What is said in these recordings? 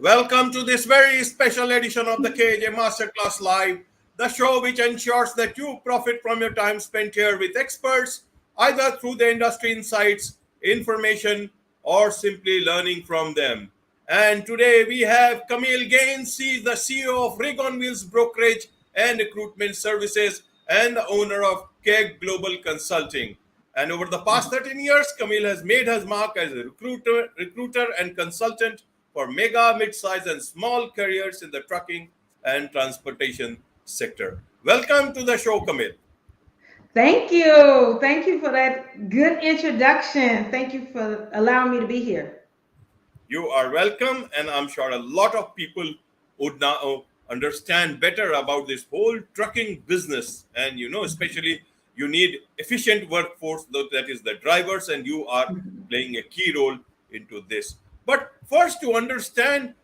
Welcome to this very special edition of the KJ Masterclass Live, the show which ensures that you profit from your time spent here with experts, either through the industry insights, information, or simply learning from them. And today we have Kameel Gaines. He is the CEO of Rig on Wheels Brokerage and Recruitment Services and the owner of Keg Global Consulting. And over the past 13 years, Kameel has made his mark as a recruiter and consultant for mega, mid-size, and small careers in the trucking and transportation sector. Welcome to the show, Kameel. Thank you. Thank you for that good introduction. Thank you for allowing me to be here. You are welcome, and I'm sure a lot of people would now understand better about this whole trucking business. And especially you need efficient workforce, that is the drivers, and you are playing a key role into this. But first, to understand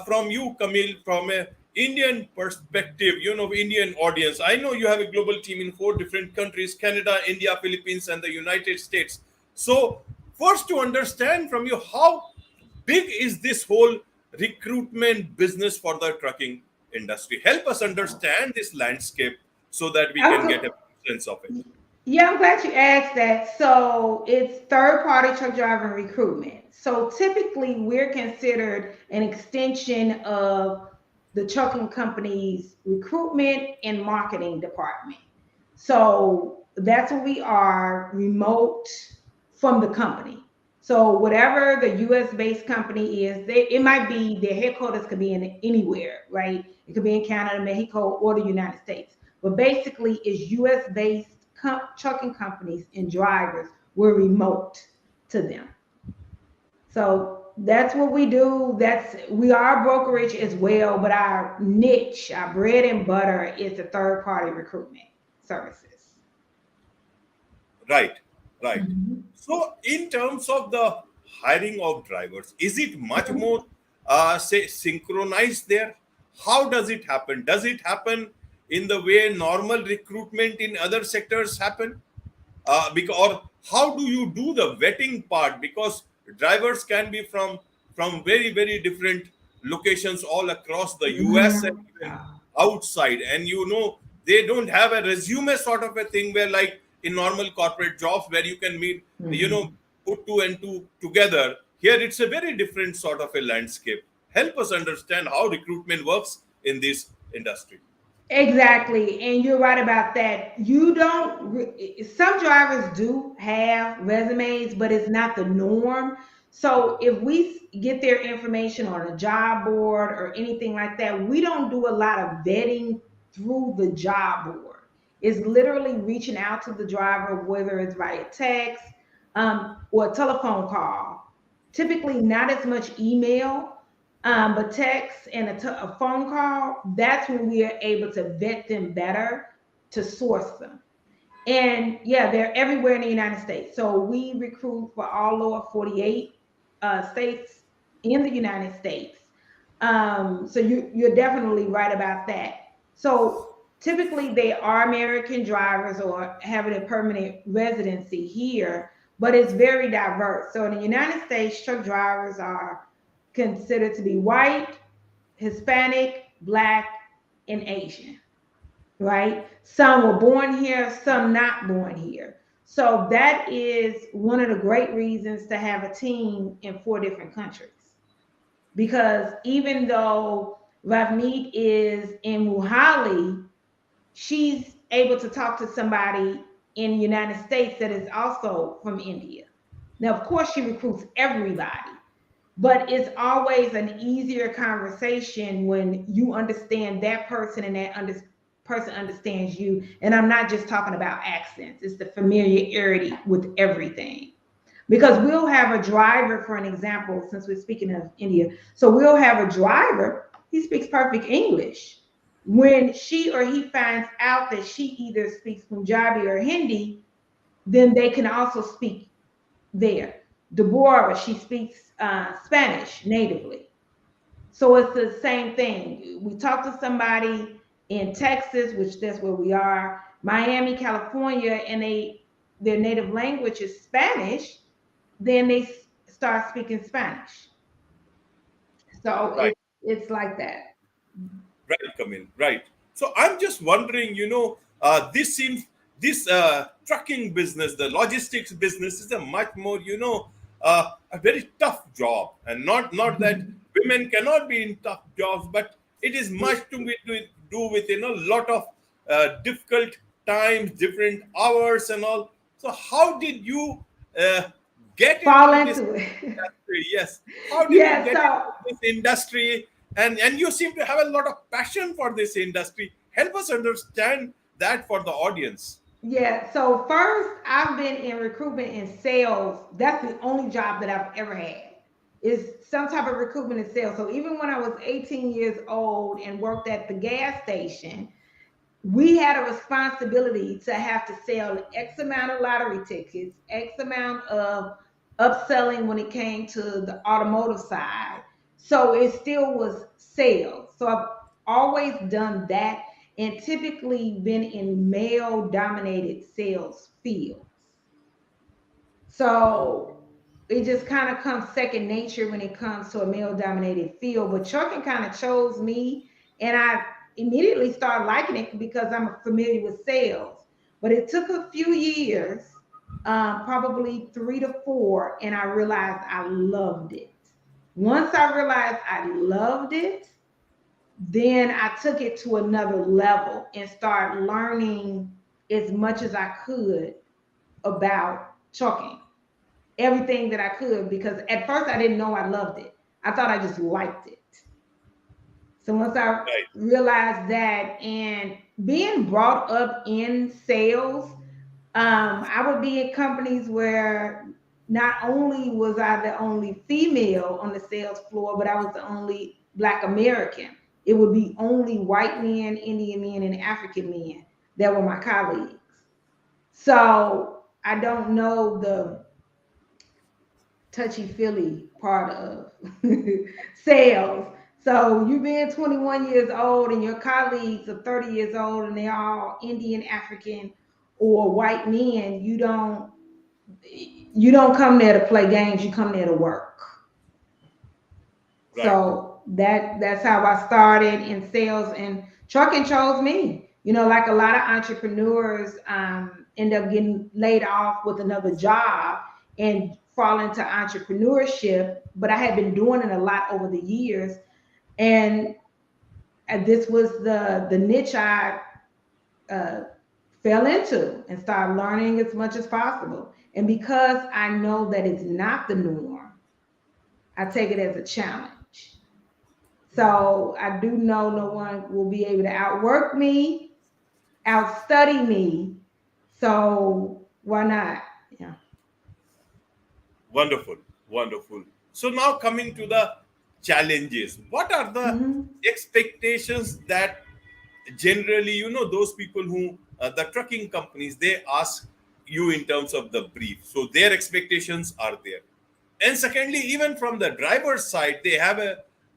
from you, Kameel, from a Indian perspective, Indian audience. I know you have a global team in 4 different countries: Canada, India, Philippines, and the United States. So, first, to understand from you, how big is this whole recruitment business for the trucking industry? Help us understand this landscape so that we can get a sense of it. Yeah, I'm glad you asked that. So it's third-party truck driver recruitment. So typically we're considered an extension of the trucking company's recruitment and marketing department. So that's what we are, remote from the company. So whatever the US based company is, it might be their headquarters could be in anywhere, right? It could be in Canada, Mexico, or the United States. But basically it's US based trucking companies and drivers. We're remote to them. So that's what we do. We are a brokerage as well, but our niche, our bread and butter is the third party recruitment services. Right, right. Mhm. So, in terms of the hiring of drivers, is it much more, say, synchronized there? How does it happen? Does it happen in the way normal recruitment in other sectors happen? Because, or how do you do the vetting part? Because drivers can be from very different locations all across the US and Mhm. even outside, and they don't have a resume sort of a thing where, like in normal corporate jobs, where you can meet, Mhm. put two and two together. Here it's a very different sort of a landscape. Help us understand how recruitment works in this industry. Exactly. And you're right about that. You don't, some drivers do have resumes, but it's not the norm. So if we get their information on a job board or anything like that, we don't do a lot of vetting through the job board. It's literally reaching out to the driver, whether it's via text or a telephone call. Typically, not as much email, but text and a phone call, that's when we are able to vet them better to source them. And yeah, they're everywhere in the United States. So we recruit for all lower 48 states in the United States. So you're definitely right about that. So typically they are American drivers or having a permanent residency here, but it's very diverse. So in the United States, truck drivers are considered to be white, Hispanic, Black, and Asian, right? Some were born here, some not born here. So that is one of the great reasons to have a team in 4 different countries. Because even though Ravneet is in Muhali, she's able to talk to somebody in the United States that is also from India. Now, of course, she recruits everybody, but it's always an easier conversation when you understand that person and person understands you. And I'm not just talking about accents, it's the familiarity with everything. Because we'll have a driver, for an example, since we're speaking of India. So we'll have a driver, he speaks perfect English. When she or he finds out that she either speaks Punjabi or Hindi, then they can also speak there. Deborah, she speaks Spanish natively. So it's the same thing. We talk to somebody in Texas, which that's where we are, Miami, California, and their native language is Spanish, then they start speaking Spanish. So Right. It's like that. Right, Kamil. Right. So I'm just wondering, this seems this trucking business, the logistics business, is a much more, a very tough job, and not that women cannot be in tough jobs, but it is much do with a lot of difficult times, different hours, and all. So how did you uh, get Fall into this into it. industry? Yes. How did you Yeah, get so into this industry? And you seem to have a lot of passion for this industry. Help us understand that for the audience. yeah, so first I've been in recruitment and sales. That's the only job that I've ever had. Is some type of recruitment and sales. So even when I was 18 years old and worked at the gas station, we had a responsibility to have to sell X amount of lottery tickets, X amount of upselling when it came to the automotive side. So it still was sales. So I've always done that and typically been in male dominated sales fields. So it just kind of comes second nature when it comes to a male dominated field. But trucking kind of chose me, and I immediately started liking it because I'm familiar with sales. But it took a few years, probably 3 to 4, and I realized I loved it. Once I realized I loved it, then I took it to another level and started learning as much as I could about trucking, everything that I could, because at first I didn't know I loved it. I thought I just liked it. So once I Right. realized that, and being brought up in sales, I would be in companies where not only was I the only female on the sales floor, but I was the only Black American. It would be only white men, Indian men, and African men that were my colleagues. So I don't know the touchy feely part of sales. So you being 21 years old and your colleagues are 30 years old and they're all Indian, African, or white men, you don't come there to play games, you come there to work. Right. So that's how I started in sales, and trucking chose me. Like a lot of entrepreneurs end up getting laid off with another job and fall into entrepreneurship. But I had been doing it a lot over the years, and this was the niche I uh, fell into and started learning as much as possible. And because I know that it's not the norm, I take it as a challenge. So I do know no one will be able to outwork me, outstudy me. So why not? Yeah. Wonderful. Wonderful. So now coming to the challenges. What are the Hmm. expectations that generally, those people who, the trucking companies, they ask you in terms of the brief. So their expectations are there. And secondly, even from the driver's side, they have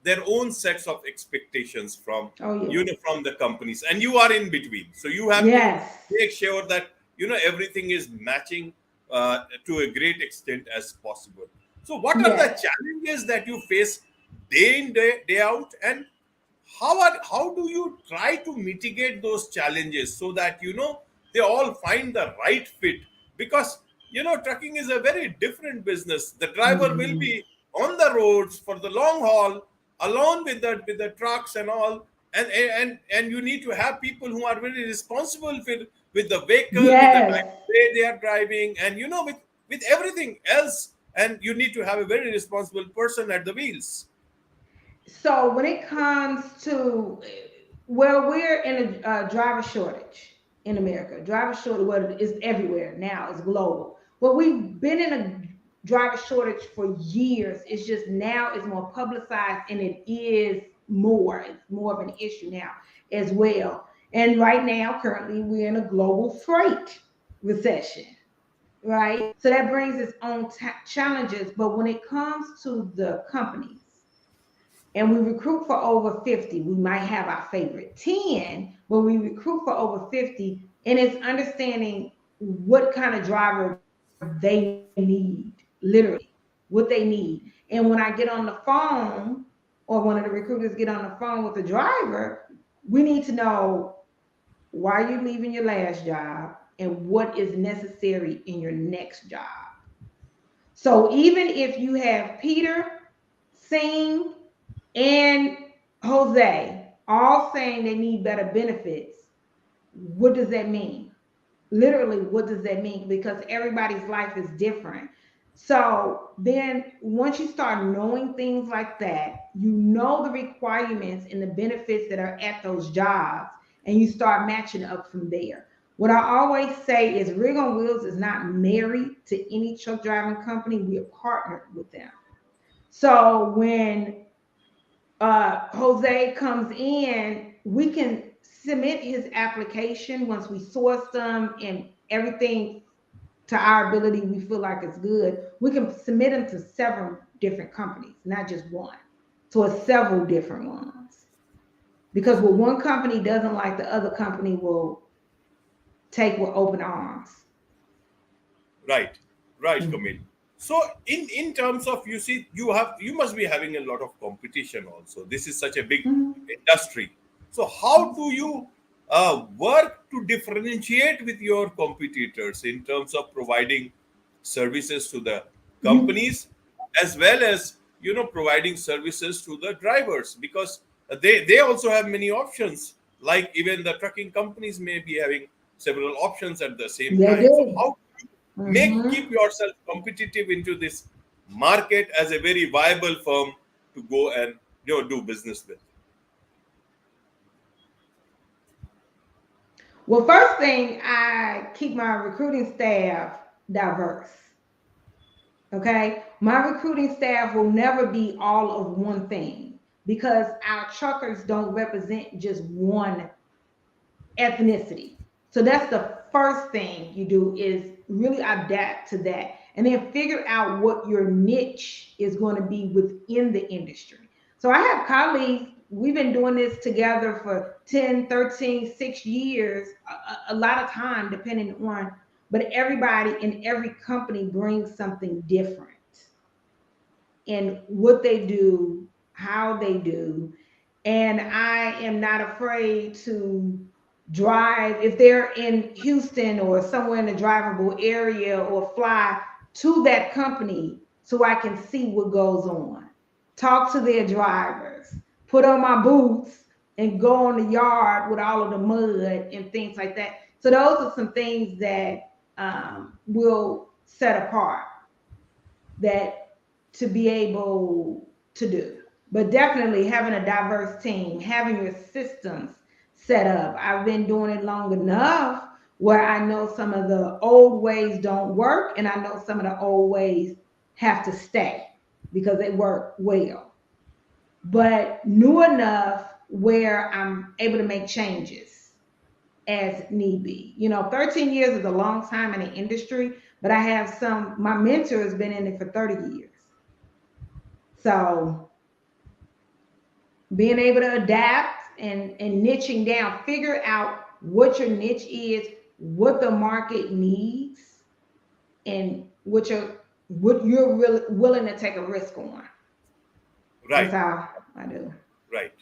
their own sets of expectations from, Oh yeah. from the companies, and you are in between. So you have to Yes. make sure that, everything is matching to a great extent as possible. So what are the Yes. challenges that you face day in, day out, and how do you try to mitigate those challenges so that they all find the right fit? Because trucking is a very different business. The driver will Hmm. be on the roads for the long haul alone with the trucks and all, and you need to have people who are very responsible with the vehicle, with the Yes. time of day they are driving, and with everything else, and you need to have a very responsible person at the wheels. So when it comes to, well, we're in a driver shortage in America. Driver shortage, well, is everywhere now. It's global. But we've been in a driver shortage for years. It's just now it's more publicized, and it is more. It's more of an issue now as well. And right now, currently, we're in a global freight recession, right? So that brings its own challenges. But when it comes to the companies, and we recruit for over 50. We might have our favorite 10, but we recruit for over 50. And it's understanding what kind of driver they need, literally, what they need. And when I get on the phone, or one of the recruiters get on the phone with the driver, we need to know why you're leaving your last job and what is necessary in your next job. So even if you have Peter, Singh, and Jose all saying they need better benefits, what does that mean? Literally, what does that mean? Because everybody's life is different. So then once you start knowing things like that, you know the requirements and the benefits that are at those jobs, and you start matching up from there. What I always say is Rig on Wheels is not married to any truck driving company. We are partnered with them. So when Jose comes in, we can submit his application once we source them and everything to our ability we feel like it's good. We can submit them to several different companies, not just one. So it's several different ones. Because what one company doesn't like, the other company will take with open arms. Right, right, Mm-hmm. Kamil. So in terms of, you see, you must be having a lot of competition also. This is such a big industry. So how do you work to differentiate with your competitors in terms of providing services to the You companies, as well as providing services to the drivers, because they also have many options, like even the trucking companies may be having several options at the same they time. So do. how keep Mm-hmm. yourself competitive into this market as a very viable firm to go and do business with? Well, first thing, I keep my recruiting staff diverse. Okay. My recruiting staff will never be all of one thing because our truckers don't represent just one ethnicity. So that's the first thing you do is really adapt to that and then figure out what your niche is going to be within the industry. So I have colleagues, we've been doing this together for 10, 13, 6 years, a lot of time depending on, but everybody in every company brings something different in what they do, how they do. And I am not afraid to drive if they're in Houston or somewhere in the drivable area or fly to that company so I can see what goes on. Talk to their drivers, put on my boots and go on the yard with all of the mud and things like that. So those are some things that will set apart that to be able to do. But definitely having a diverse team, having your systems set up. I've been doing it long enough where I know some of the old ways don't work, and I know some of the old ways have to stay because they work well. But new enough where I'm able to make changes as need be. 13 years is a long time in the industry, but I have my mentor has been in it for 30 years. So being able to adapt and niching down, figure out what your niche is, what the market needs, and what you're really willing to take a risk on. That's Right, how I do. right.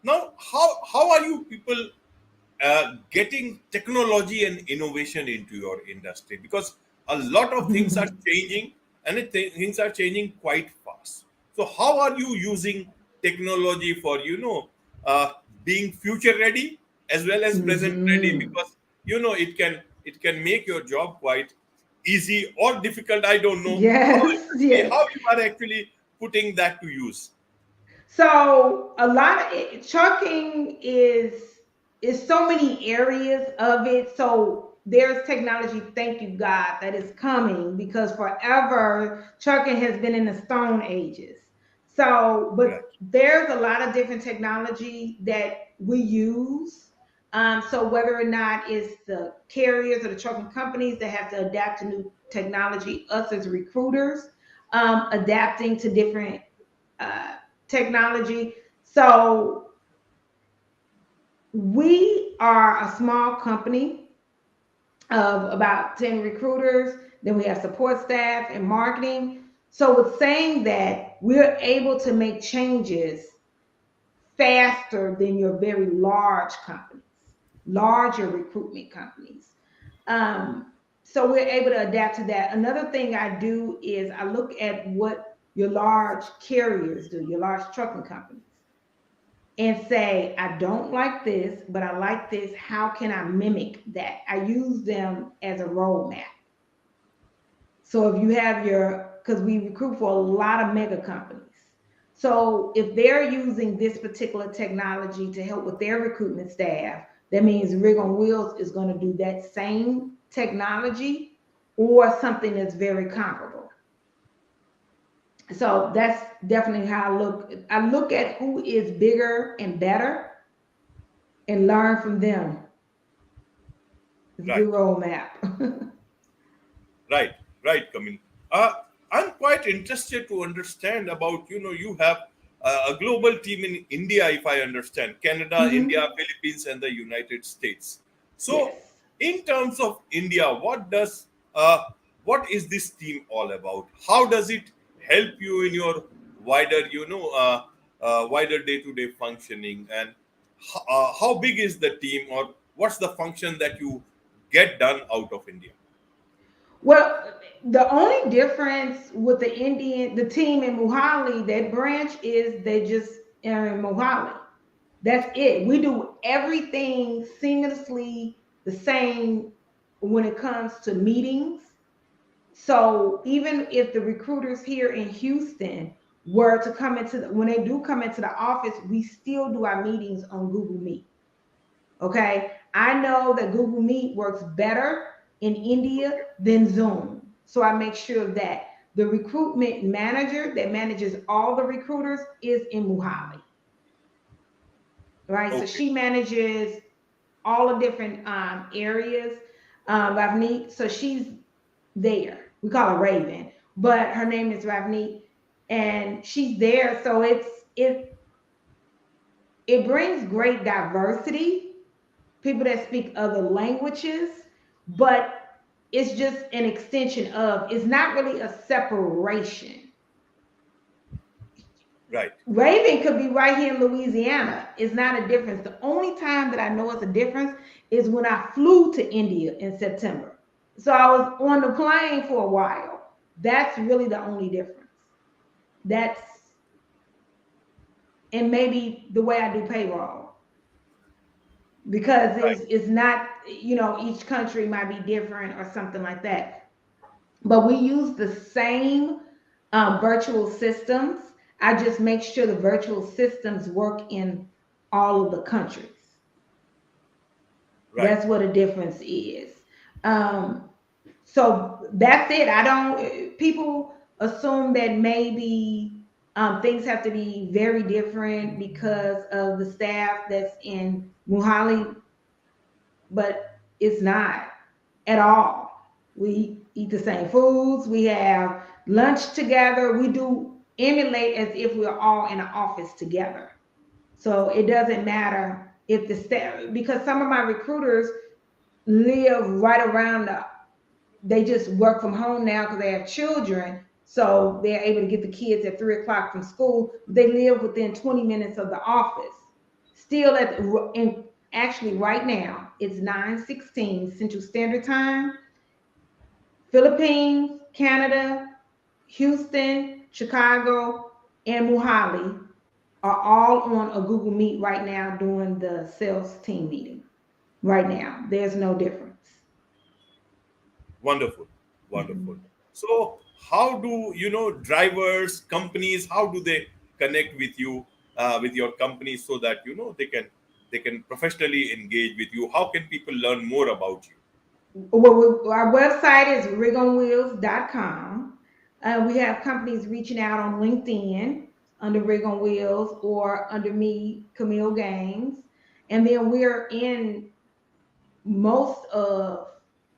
Now, how are you people getting technology and innovation into your industry? Because a lot of things are changing, and things are changing quite fast. So how are you using technology for uh, being future ready as well as present ready? Hmm. Because it can make your job quite easy or difficult, I don't know how Yes, exactly yes. how you are actually putting that to use. So a lot of trucking is so many areas of it. So there's technology, thank you God, that is coming because forever trucking has been in the stone ages. So, Right, but there's a lot of different technology that we use. So whether or not it's the carriers or the trucking companies that have to adapt to new technology, us as recruiters, adapting to different uh, technology. So we are a small company of about 10 recruiters. Then we have support staff and marketing. So with saying that, we're able to make changes faster than your very large companies, larger recruitment companies. So we're able to adapt to that. Another thing I do is I look at what your large carriers do, your large trucking companies, and say, I don't like this, but I like this. How can I mimic that? I use them as a roadmap. So if you have because we recruit for a lot of mega companies. So if they're using this particular technology to help with their recruitment staff, that means Rig on Wheels is going to do that same technology or something that's very comparable. So that's definitely how I look. I look at who is bigger and better and learn from them. It's a Right. good roadmap. Right, right, Kamil. Uh, I'm quite interested to understand about, you have a global team in India, if I understand, Canada, India, Hmm. Philippines, and the United States. So, Yes. in terms of India, what is this team all about? How does it help you in your wider, wider day-to-day functioning? And how big is the team, or what's the function that you get done out of India? Well, the only difference with the team in Mohali, that branch is they just are in Mohali. That's it. We do everything seamlessly the same when it comes to meetings. So even if the recruiters here in Houston were to come when they do come into the office, we still do our meetings on Google Meet. Okay. I know that Google Meet works better in India than Zoom. So I make sure that the recruitment manager that manages all the recruiters is in Mohali, right? So Okay. she manages all the different areas. Ravneet, so she's there. We call her Raven, but her name is Ravneet, and she's there. So it brings great diversity, people that speak other languages, but it's just an extension of, it's not really a separation. Right. Raven could be right here in Louisiana. It's not a difference. The only time that I know it's a difference is when I flew to India in September. So I was on the plane for a while. That's really the only difference. That's, and maybe the way I do payroll, because Right. it's not, each country might be different or something like that. But we use the same virtual systems. I just make sure the virtual systems work in all of the countries. Right. That's what a difference is. Um, so that's it. I don't, people assume that maybe things have to be very different because of the staff that's in Muhali, but it's not at all. We eat the same foods. We have lunch together. We do emulate as if we're all in an office together. So it doesn't matter if the staff, because some of my recruiters live right around they just work from home now because they have children. So they're able to get the kids at 3 o'clock from school. They live within 20 minutes of the office. Still actually right now, it's 9:16 Central Standard Time. Philippines, Canada, Houston, Chicago, and Mohali are all on a Google Meet right now doing the sales team meeting. Right now, there's no difference. Wonderful. Wonderful. Mhm. So, how do drivers, companies? How do they connect with you, with your company, so that they can professionally engage with you? How can people learn more about you? Well, our website is rigonwheels.com. We have companies reaching out on LinkedIn under Rig on Wheels or under me, Kameel Gaines. And then we're in most of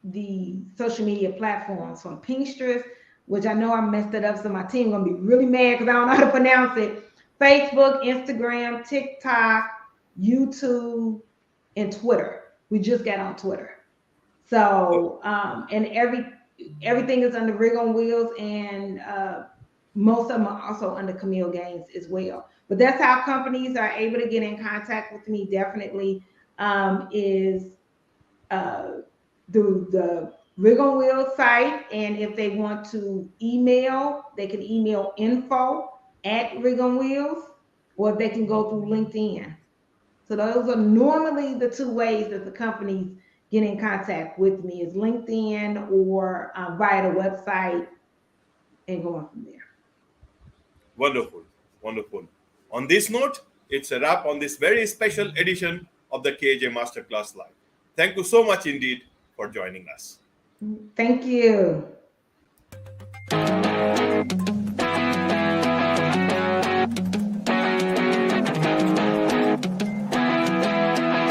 the social media platforms, from Pinterest, which I know I messed it up, so my team gonna be really mad because I don't know how to pronounce it. Facebook, Instagram, TikTok, YouTube, and Twitter. We just got on Twitter. Oh, So and everything is under Rig on Wheels, and Most of them are also under Kameel Gaines as well. But that's how companies are able to get in contact with me. Definitely is uh, through the Rig on Wheels site, and if they want to email, they can email info@ Rig on Wheels, or they can go through LinkedIn. So those are normally the two ways that the companies get in contact with me, is LinkedIn or via the website, and going from there. Wonderful, wonderful. On this note, it's a wrap on this very special edition of the KJ Masterclass Live. Thank you so much indeed for joining us. Thank you.